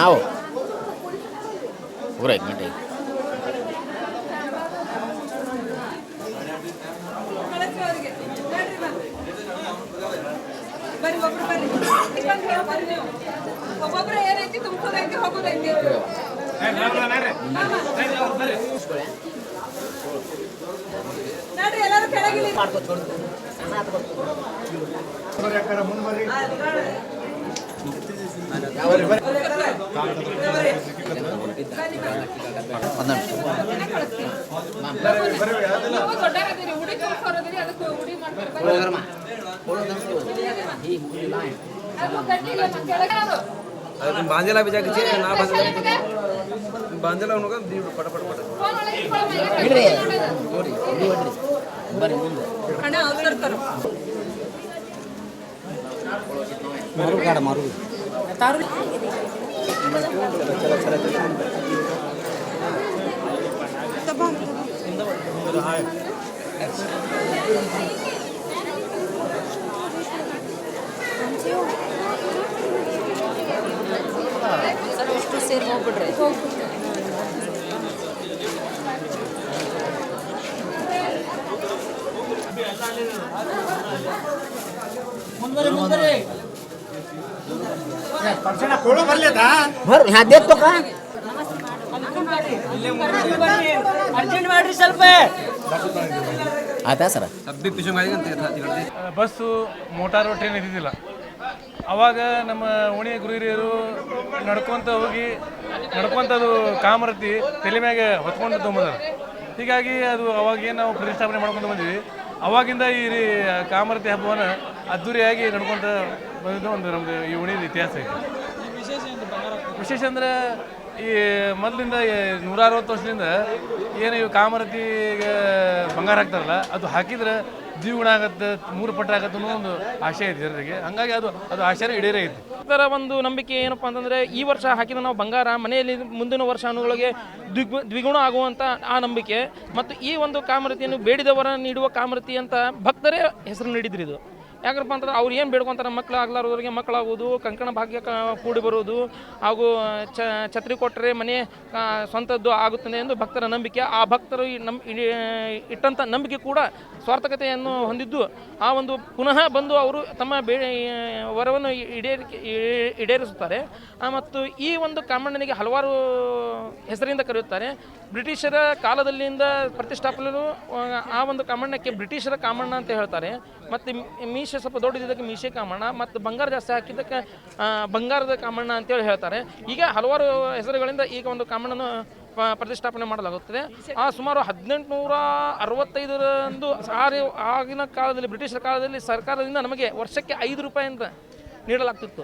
आओ पूरा 1 मिनट ಒಬ್ಬೊಬ್ಬರು ಏನೈತಿ ತುಂಬ್ಸೋದೈತಿ ಹೋಗೋದೈತಿ ನೋಡ್ರಿ ಎಲ್ಲರೂ ಕೆಳಗಿಳಿ ದೊಡ್ಡದಿರಿ ಉಡಿ ತುಂಬ್ಸೋರದಿರಿ ಅದಕ್ಕೆ ಉಡಿ ಮಾಡ್ತಾರೆ बांधेला भी जाके ना बांधेला उनका पट पट पट ಹಣ ಅವಸರ್ತಾರ मारू काढ मारू ತಾರು ಸರ್ ಎಷ್ಟು ಸೇರಿ ಹೋಗ್ಬಿಡ್ರಿ भर ह्या देतो का ಅರ್ಜೆಂಟ್ ಮಾಡ್ರಿ ಸ್ವಲ್ಪ आता सर सब्बी पिछे मारी ಬಸ್ಸು ಮೋಟಾರು ಟ್ರೈನ್ ಇದ್ದಿದ್ದಿಲ್ಲ. ಅವಾಗ ನಮ್ಮ ಓಣಿ ಗುರುಹಿರಿಯರು ನಡ್ಕೊತ ಹೋಗಿ ನಡ್ಕೊತದು ಕಾಮರತಿ ತಲೆ ಮ್ಯಾಗೆ ಹೊತ್ಕೊಂಡು ತೊಗೊಂಬಂದಾರ. ಹೀಗಾಗಿ ಅದು ಅವಾಗೇನು ನಾವು ಪ್ರತಿಷ್ಠಾಪನೆ ಮಾಡ್ಕೊಂಡು ಬಂದ್ವಿ. ಅವಾಗಿಂದ ಈ ಕಾಮರತಿ ಹಬ್ಬವನ್ನು ಅದ್ದೂರಿಯಾಗಿ ನಡ್ಕೊತ ಬಂದಿದ್ದು ಒಂದು ನಮ್ಮದು ಈ ಓಣಿಯ ಇತಿಹಾಸ ಐತೆ. ವಿಶೇಷ ಅಂದರೆ ಈ ಮೊದಲಿಂದ 160 ವರ್ಷದಿಂದ ಏನು ಇವು ಕಾಮರತಿಗೆ ಬಂಗಾರ ಹಾಕ್ತಾರಲ್ಲ ಅದು ಹಾಕಿದ್ರೆ ದ್ವಿಗುಣ ಆಗತ್ತೆ 3 ಪಟ್ಟು ಆಗತ್ತೆ ಅನ್ನೋ ಒಂದು ಆಶೆ ಐತೆ ಜನರಿಗೆ. ಹಂಗಾಗಿ ಅದು ಆಶೆನೇ ಈಡೇರೈತಿ. ಇದರ ಒಂದು ನಂಬಿಕೆ ಏನಪ್ಪ ಅಂತಂದರೆ ಈ ವರ್ಷ ಹಾಕಿದ ನಾವು ಬಂಗಾರ ಮನೆಯಲ್ಲಿ ಮುಂದಿನ ವರ್ಷ ಅನ್ನೋಗಳಿಗೆ ದ್ವಿಗುಣ ಆಗುವಂಥ ಆ ನಂಬಿಕೆ ಮತ್ತು ಈ ಒಂದು ಕಾಮರತಿಯನ್ನು ಬೇಡಿದವರ ನೀಡುವ ಕಾಮರತಿ ಅಂತ ಭಕ್ತರೇ ಹೆಸರು ನೀಡಿದ್ರು. ಇದು ಯಾಕಪ್ಪ ಅಂತಂದ್ರೆ ಅವ್ರು ಏನು ಬೇಡ್ಕೊಂತಾರೆ ಮಕ್ಕಳು ಆಗ್ಲಾರದವರಿಗೆ ಮಕ್ಕಳಾಗೋದು, ಕಂಕಣ ಭಾಗ್ಯ ಕೂಡಿ ಬರೋದು ಹಾಗೂ ಛತ್ರಿ ಕೊಟ್ಟರೆ ಮನೆ ಸ್ವಂತದ್ದು ಆಗುತ್ತದೆ ಎಂದು ಭಕ್ತರ ನಂಬಿಕೆ. ಆ ಭಕ್ತರು ಇಟ್ಟಂಥ ನಂಬಿಕೆ ಕೂಡ ಸ್ವಾರ್ಥಕತೆಯನ್ನು ಹೊಂದಿದ್ದು ಆ ಒಂದು ಪುನಃ ಬಂದು ಅವರು ತಮ್ಮ ವರವನ್ನು ಈಡೇರಿಸುತ್ತಾರೆ. ಮತ್ತು ಈ ಒಂದು ಕಾಮಣ್ಣನಿಗೆ ಹಲವಾರು ಹೆಸರಿಂದ ಕರೆಯುತ್ತಾರೆ. ಬ್ರಿಟಿಷರ ಕಾಲದಲ್ಲಿಂದ ಪ್ರತಿಷ್ಠಾಪನೆಯು ಆ ಒಂದು ಕಾಮಣ್ಣಕ್ಕೆ ಬ್ರಿಟಿಷರ ಕಾಮಣ್ಣ ಅಂತ ಹೇಳ್ತಾರೆ. ಮತ್ತು ಮೀಸೆ ಸ್ವಲ್ಪ ದೊಡ್ಡದಿದ್ದಕ್ಕೆ ಮೀಸೆ ಕಾಮಣ್ಣ ಮತ್ತು ಬಂಗಾರ ಜಾಸ್ತಿ ಹಾಕಿದ್ದಕ್ಕೆ ಬಂಗಾರದ ಕಾಮಣ್ಣ ಅಂತೇಳಿ ಹೇಳ್ತಾರೆ. ಈಗ ಹಲವಾರು ಹೆಸರುಗಳಿಂದ ಈಗ ಒಂದು ಕಾಮಣ್ಣನ ಪ್ರತಿಷ್ಠಾಪನೆ ಮಾಡಲಾಗುತ್ತದೆ. ಆ ಸುಮಾರು 1865ರಂದು ಆಗಿನ ಕಾಲದಲ್ಲಿ ಬ್ರಿಟಿಷರ ಕಾಲದಲ್ಲಿ ಸರ್ಕಾರದಿಂದ ನಮಗೆ ವರ್ಷಕ್ಕೆ 5 ರೂಪಾಯಿ ಅಂತ ನೀಡಲಾಗ್ತಿತ್ತು.